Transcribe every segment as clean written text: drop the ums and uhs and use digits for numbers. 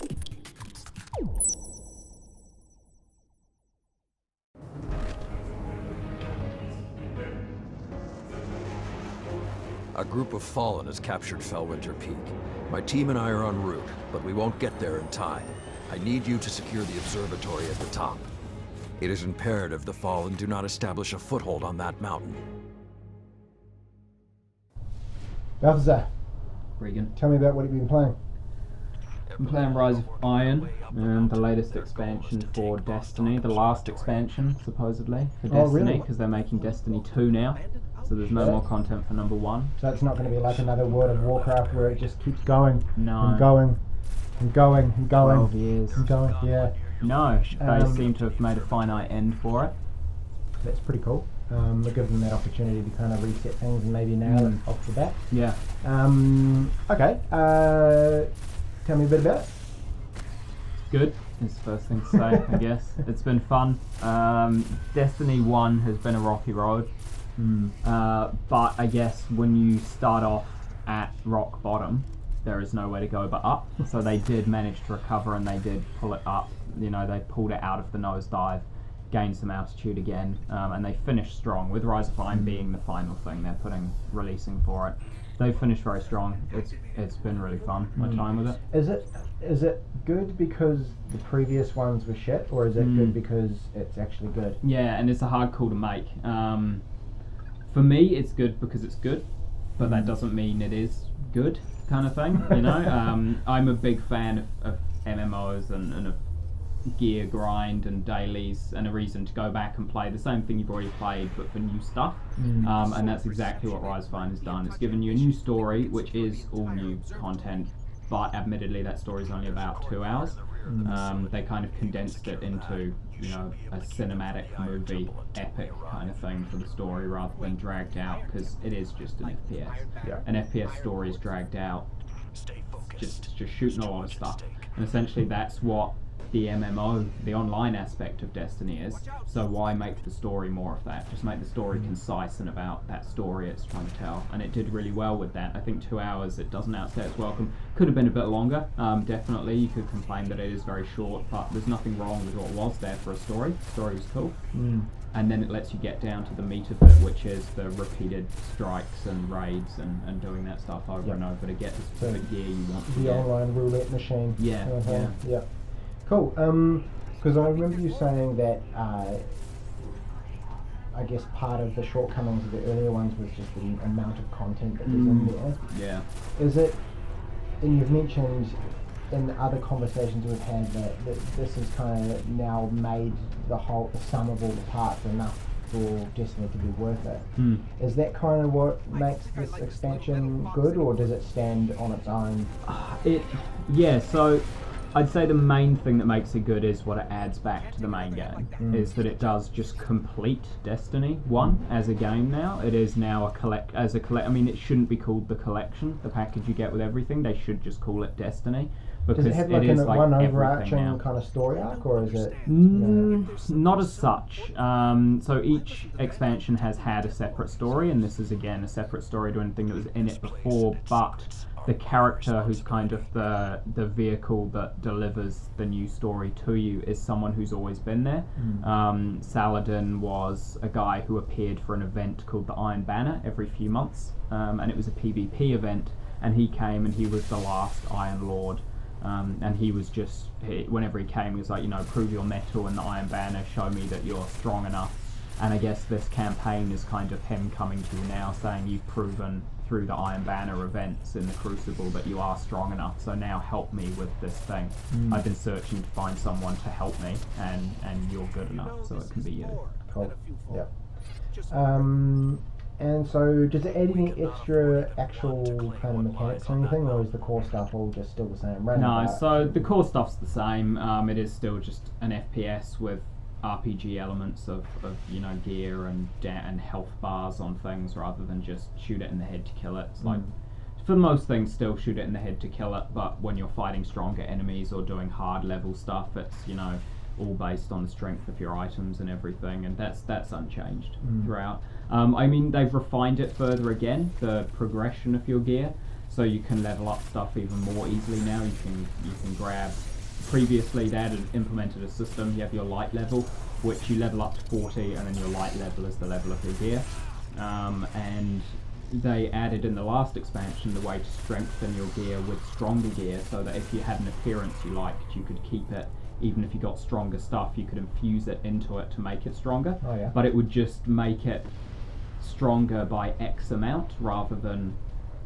A group of Fallen has captured Fellwinter Peak. My team and I are en route, but we won't get there in time. I need you to secure the observatory at the top. It is imperative the Fallen do not establish a foothold on that mountain. Balthazar, Reagan. tell me about what you've been playing. I'm playing Rise of Iron, the latest expansion for Destiny, the last expansion, supposedly, for Destiny, because they're making Destiny 2 now, so there's no more content for number 1. So it's not going to be like another World of Warcraft where it just keeps going No. and going and going and going 12 years. and going, yeah. No, they seem to have made a finite end for it. That's pretty cool. It gives them that opportunity to kind of reset things and maybe nail it off the bat. Yeah. Okay, tell me a bit about it. Good is the first thing to say, I guess. It's been fun. Destiny 1 has been a rocky road. But I guess when you start off at rock bottom, there is nowhere to go but up. So they did manage to recover and they did pull it up. You know, they pulled it out of the nosedive, gained some altitude again, and they finished strong, with Rise of Iron being the final thing they're releasing for it. They finished very strong. It's been really fun, my time with it. Is it good because the previous ones were shit, or is it good because it's actually good? Yeah, and it's a hard call to make. For me, it's good because it's good, but that doesn't mean it is good, kind of thing, you know? I'm a big fan of MMOs and of gear grind and dailies, and a reason to go back and play the same thing you've already played but for new stuff. And that's exactly what Rise of Iron has done. It's given you a new story, which is all new content, but admittedly that story is only about 2 hours. They kind of condensed it into, you know, a cinematic movie epic kind of thing for the story, rather than dragged out, because it is just an FPS. Yeah. An FPS story is dragged out, just shooting a lot of stuff, and essentially that's what the MMO, the online aspect of Destiny is. So why make the story more of that? Just make the story concise and about that story it's trying to tell. And it did really well with that. I think 2 hours, it doesn't outstay its welcome. Could have been a bit longer, definitely. You could complain that it is very short, but there's nothing wrong with what was there for a story. The story was cool. And then it lets you get down to the meat of it, which is the repeated strikes and raids and doing that stuff over and over to get the specific gear you want to The get. online roulette machine. Yeah, yeah. Cool. Because I remember you saying that I guess part of the shortcomings of the earlier ones was just the amount of content that was in there. Yeah. Is it, and you've mentioned in other conversations we've had that this has kind of now made the sum of all the parts enough for Destiny to be worth it. Is that kind of what makes this expansion good, or does it stand on its own? So I'd say the main thing that makes it good is what it adds back to the main game, is that it does just complete Destiny 1 as a game now. It is now I mean, it shouldn't be called the collection, the package you get with everything. They should just call it Destiny. Because does it have like one overarching kind of story arc, or is it? Not as such. So each expansion has had a separate story, and this is again a separate story to anything that was in it before, but the character who's kind of the vehicle that delivers the new story to you is someone who's always been there. Saladin was a guy who appeared for an event called the Iron Banner every few months, and it was a PvP event, and he came and he was the last Iron Lord. And he was whenever he came, he was like, you know, prove your mettle in the Iron Banner, show me that you're strong enough. And I guess this campaign is kind of him coming to you now, saying you've proven through the Iron Banner events in the Crucible that you are strong enough, so now help me with this thing. I've been searching to find someone to help me, and you're good enough, so it can be you. Cool. Yeah. And so, does it add any extra actual kind of mechanics or anything, or is the core stuff all just still the same? No, so the core stuff's the same. It is still just an FPS with RPG elements of you know, gear and health bars on things, rather than just shoot it in the head to kill it. It's like, for most things, still shoot it in the head to kill it, but when you're fighting stronger enemies or doing hard level stuff, it's, you know, all based on the strength of your items and everything, and that's unchanged throughout. I mean, they've refined it further again, the progression of your gear, so you can level up stuff even more easily now. You can grab previously they had implemented a system. You have your light level, which you level up to 40, and then your light level is the level of your gear. And they added in the last expansion the way to strengthen your gear with stronger gear, so that if you had an appearance you liked, you could keep it. Even if you got stronger stuff, you could infuse it into it to make it stronger. Oh, yeah. But it would just make it stronger by X amount, rather than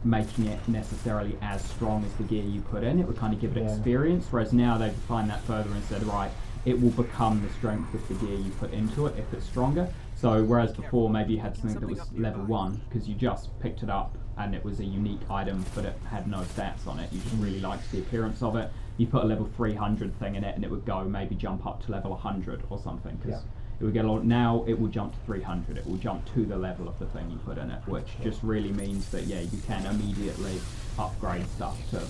making it necessarily as strong as the gear you put in. It would kind of give it experience, whereas now they've defined that further and said, right, it will become the strength of the gear you put into it if it's stronger. So whereas before maybe you had something that was level 1 because you just picked it up and it was a unique item but it had no stats on it, you just really liked the appearance of it, you put a level 300 thing in it and it would go maybe jump up to level 100 or something, because it would get a lot. Now it will jump to 300, it will jump to the level of the thing you put in it, which just really means that you can immediately upgrade stuff to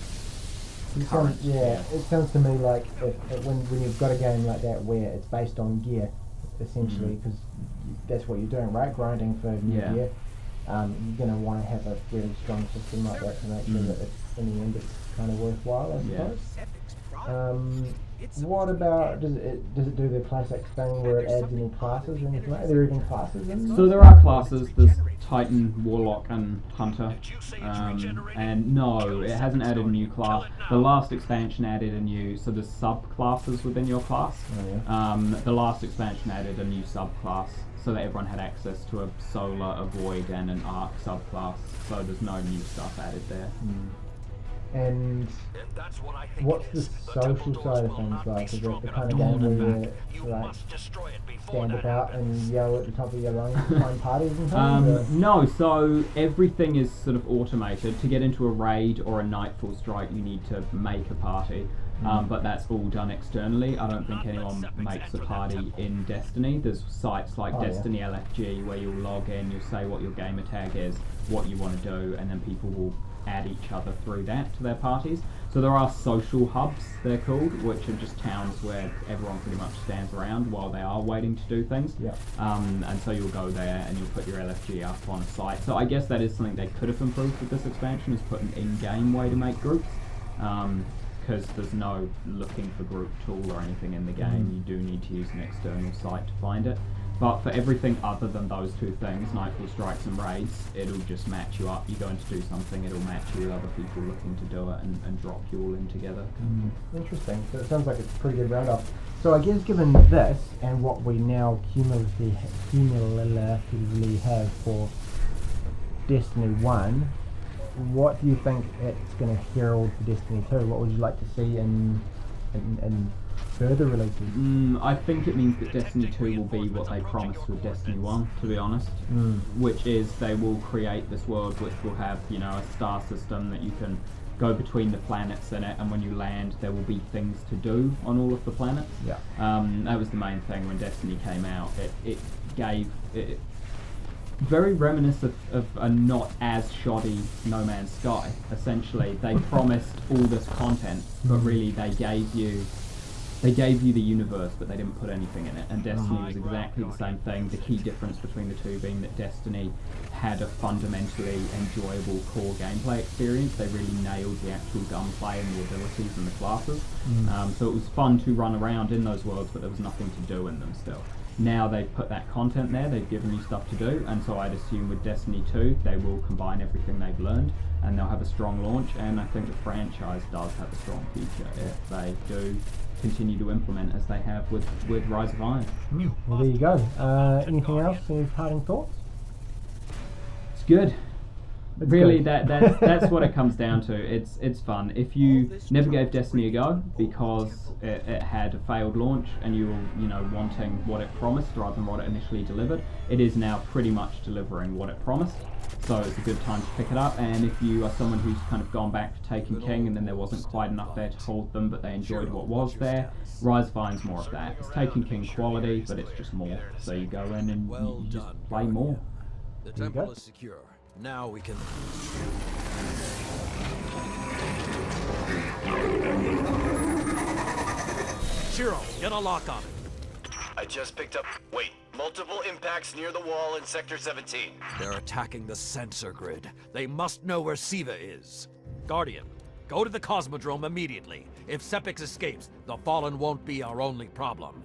current. It sounds to me like when you've got a game like that where it's based on gear, essentially, because that's what you're doing, right? Grinding for new gear. You're going to want to have a really strong system like that to make sure that in the end it's kind of worthwhile, I suppose. What about, does it do the classic thing where it adds any classes or anything like that? Are there even classes in there? So there are classes. There's Titan, Warlock and Hunter. And no, it hasn't added a new class. The last expansion added a new, so there's sub-classes within your class. The last expansion added a new subclass so that everyone had access to a Solar, a Void and an Arc subclass. So there's no new stuff added there. And what's the social side of things like? Is it the kind of game where you like stand about and yell at the top of your lungs to find parties and things? No, so everything is sort of automated. To get into a raid or a Nightfall strike, you need to make a party. But that's all done externally. I don't think anyone makes a party in Destiny. There's sites like Destiny LFG where you'll log in, you'll say what your gamer tag is, what you want to do, and then people will add each other through that to their parties. So there are social hubs, they're called, which are just towns where everyone pretty much stands around while they are waiting to do things. And so you'll go there and you'll put your LFG up on a site. So I guess that is something they could have improved with this expansion, is put an in-game way to make groups. Because there's no looking for group tool or anything in the game. You do need to use an external site to find it. But for everything other than those two things, Nightfall strikes and raids, it'll just match you up. You're going to do something, it'll match you with other people looking to do it and drop you all in together. Interesting. So it sounds like it's a pretty good round-off. So I guess given this and what we now cumulatively have for Destiny 1, what do you think it's going to herald for Destiny 2? What would you like to see in further releases? I think it means that Destiny 2 will be what they promised with Destiny 1, to be honest. Which is they will create this world which will have, a star system that you can go between the planets in it, and when you land there will be things to do on all of the planets. That was the main thing when Destiny came out. It gave... very reminiscent of a not as shoddy No Man's Sky. Essentially, they promised all this content, but really they gave you the universe, but they didn't put anything in it. And Destiny was exactly the same thing. The key difference between the two being that Destiny had a fundamentally enjoyable core gameplay experience. They really nailed the actual gunplay and the abilities and the classes. So it was fun to run around in those worlds, but there was nothing to do in them still. Now they've put that content there, they've given you stuff to do, and so I'd assume with Destiny 2 they will combine everything they've learned and they'll have a strong launch, and I think the franchise does have a strong future if they do continue to implement as they have with Rise of Iron. Well, there you go. Anything else? Any parting thoughts? It's good. It's really, good. that's what it comes down to. It's fun. If you never gave Destiny a go because it had a failed launch and you were wanting what it promised rather than what it initially delivered, it is now pretty much delivering what it promised. So it's a good time to pick it up. And if you are someone who's kind of gone back to Taken King and then there wasn't quite enough there to hold them, but they enjoyed what was there, Rise of Iron's more of that. It's Taken King quality, but it's just more. So you go in and you just play more. The temple is secure. Now we can... Shiro, get a lock on it. I just picked up... Wait, multiple impacts near the wall in Sector 17. They're attacking the sensor grid. They must know where Siva is. Guardian, Go to the Cosmodrome immediately. If Sepix escapes, the Fallen won't be our only problem.